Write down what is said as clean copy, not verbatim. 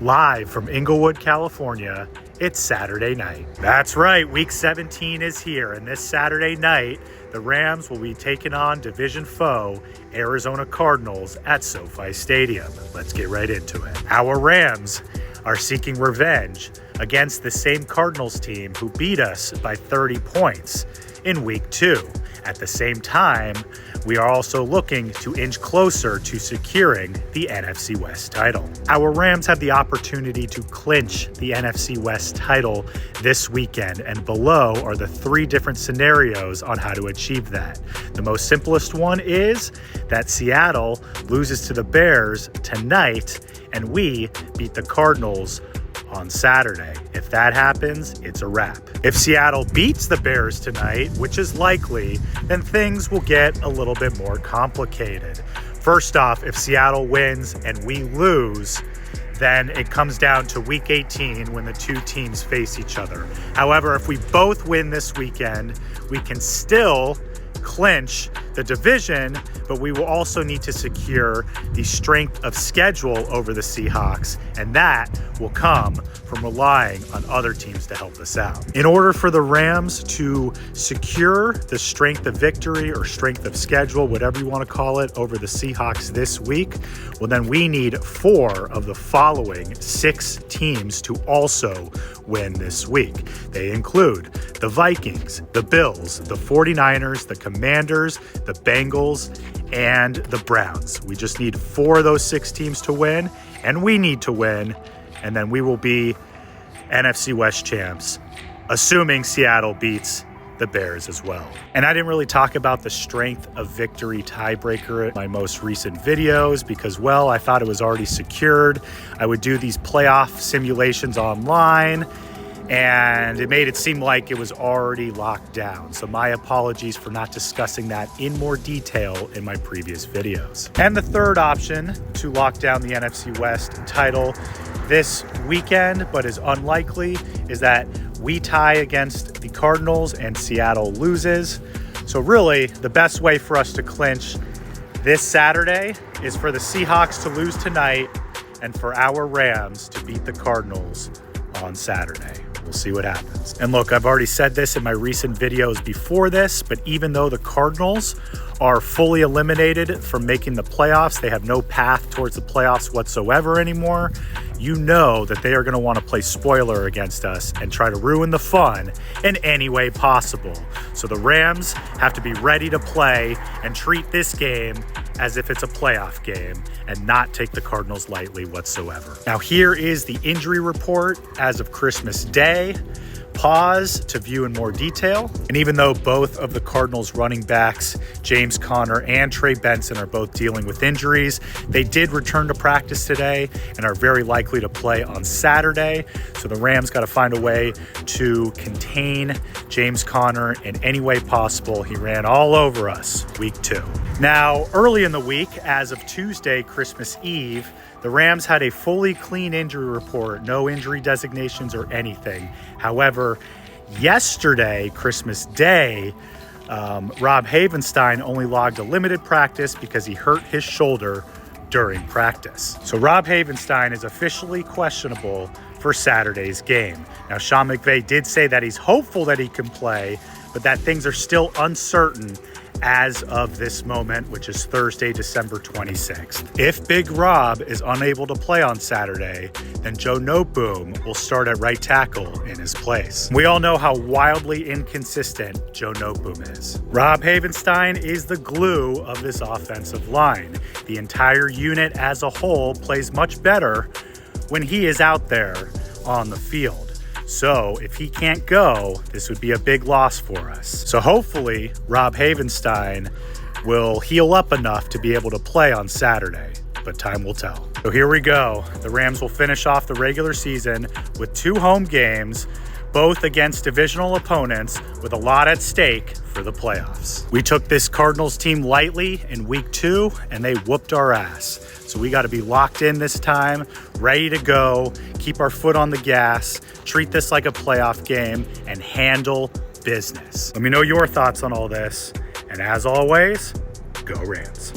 Live from Inglewood, California, it's Saturday night. That's right, Week 17 is here, and this Saturday night, the Rams will be taking on division foe, Arizona Cardinals, at SoFi Stadium. Let's get right into it. Our Rams are seeking revenge against the same Cardinals team who beat us by 30 points in Week 2. At the same time, we are also looking to inch closer to securing the NFC West title. Our Rams have the opportunity to clinch the NFC West title this weekend, and below are the three different scenarios on how to achieve that. The most simplest one is that Seattle loses to the Bears tonight, and we beat the Cardinals on Saturday. If that happens, it's a wrap. If Seattle beats the Bears tonight, which is likely, then things will get a little bit more complicated. First off, if Seattle wins and we lose, then it comes down to Week 18 when the two teams face each other. However, if we both win this weekend, we can still clinch the division, but we will also need to secure the strength of schedule over the Seahawks, and that will come from relying on other teams to help us out. In order for the Rams to secure the strength of victory or strength of schedule, whatever you want to call it, over the Seahawks this week, well, then we need 4 of the following 6 teams to also win this week. They include the Vikings, the Bills, the 49ers, the Commanders, the Bengals, and the Browns. We just need 4 of those 6 teams to win, and we need to win, and then we will be NFC West champs, assuming Seattle beats the Bears as well. And I didn't really talk about the strength of victory tiebreaker in my most recent videos because, well, I thought it was already secured. I would do these playoff simulations online, and it made it seem like it was already locked down. So my apologies for not discussing that in more detail in my previous videos. And the third option to lock down the NFC West title this weekend, but is unlikely, is that we tie against the Cardinals and Seattle loses. So really, the best way for us to clinch this Saturday is for the Seahawks to lose tonight and for our Rams to beat the Cardinals on Saturday. We'll see what happens. And look, I've already said this in my recent videos before this, but even though the Cardinals are fully eliminated from making the playoffs, they have no path towards the playoffs whatsoever anymore, you know that they are going to want to play spoiler against us and try to ruin the fun in any way possible. So the Rams have to be ready to play and treat this game as if it's a playoff game and not take the Cardinals lightly whatsoever. Now here is the injury report as of Christmas Day. Pause to view in more detail. And even though both of the Cardinals running backs, James Conner and Trey Benson, are both dealing with injuries, they did return to practice today and are very likely to play on Saturday. So the Rams got to find a way to contain James Conner in any way possible. He ran all over us Week 2. Now, early in the week, as of Tuesday, Christmas Eve, the Rams had a fully clean injury report, no injury designations or anything. However, yesterday, Christmas Day, Rob Havenstein only logged a limited practice because he hurt his shoulder during practice. So Rob Havenstein is officially questionable for Saturday's game. Now, Sean McVay did say that he's hopeful that he can play, but that things are still uncertain as of this moment, which is Thursday, December 26th. If Big Rob is unable to play on Saturday, then Joe Noteboom will start at right tackle in his place. We all know how wildly inconsistent Joe Noteboom is. Rob Havenstein is the glue of this offensive line. The entire unit as a whole plays much better when he is out there on the field. So if he can't go, this would be a big loss for us. So hopefully Rob Havenstein will heal up enough to be able to play on Saturday, but time will tell. So here we go. The Rams will finish off the regular season with 2 home games, both against divisional opponents with a lot at stake for the playoffs. We took this Cardinals team lightly in Week 2 and they whooped our ass. So we got to be locked in this time, ready to go, keep our foot on the gas, treat this like a playoff game, and handle business. Let me know your thoughts on all this. And as always, go Rams.